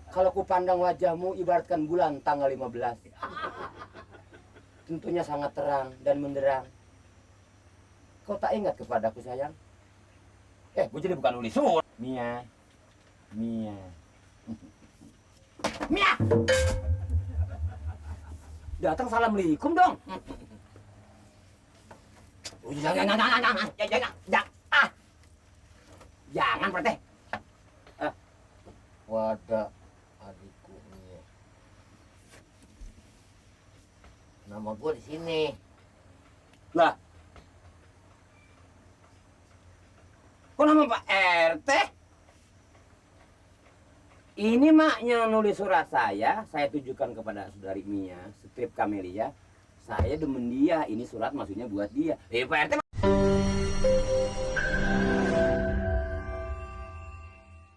Kalau ku pandang wajahmu ibaratkan bulan tanggal 15. Tentunya sangat terang dan menderang. Kau tak ingat kepadaku, sayang? Gue jadi bukan nulis surat. Mia. Mia. Mia! Datang assalamualaikum dong. Jangan, Pak Teh. Wadah adikku Mia. Nama gue di sini. Lah, Kok nama Pak RT? ini maknya nulis surat saya tujukan kepada saudari Mia, strip Kamelia. Saya demen dia, ini surat maksudnya buat dia. Pak RT